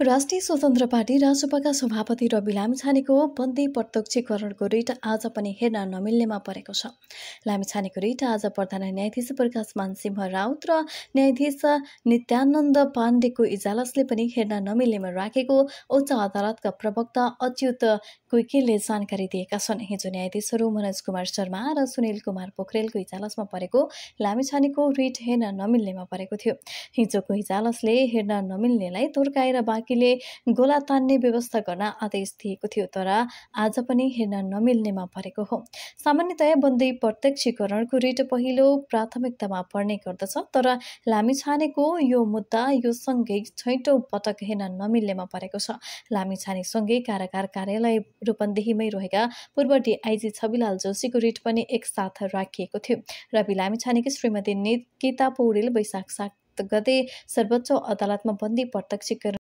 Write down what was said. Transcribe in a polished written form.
राष्ट्रिय स्वतन्त्र पार्टी राजसभाका सभापति रवि लामिछानेको बन्दी प्रत्यक्षीकरणको रिट आज पनि हेर्न नमिल्नेमा परेको छ। लामिछानेको रिट आज प्रधान न्यायाधीश प्रकाश मानसिंह राउत र न्यायाधीश नित्यानन्द पाण्डेको इजलासले पनि हेर्न नमिल्नेमा राखेको उच्च अदालतका प्रवक्ता अच्युत कुइकेले जानकारी दिएका छन्। हिजो न्यायाधीशहरू मनोज कुमार शर्मा र सुनिल कुमार पोखरेलको इजलासमा परेको लामिछानेको रिट हेर्न नमिल्नेमा परेको थियो। हिजोको इजलासले हेर्न नमिल्नेलाई तोर्काएर बाँकीले गोला तान्ने व्यवस्था गर्न आदेश दिएको थियो, तर आज पनि हेर्न नमिल्नेमा परेको हो। सामान्यतया बन्दी प्रत्यक्षीकरणको रिट पहिलो प्राथमिकतामा पर्ने गर्दछ, तर लामिछानेको यो मुद्दा यो सँगै छैटौं पटक हेर्न नमिल्नेमा परेको छ। लामिछानेसँगै कारागार कार्यालय रूपन्देहीमै रहेका पूर्व डीआईजी छविलाल जोशीको रिट पनि एकसाथ राखिएको थियो। रवि लामिछानेकी श्रीमती निकिता पौडेल वैशाख 7 गते सर्वोच्च अदालतमा बन्दी प्रत्यक्षीकरण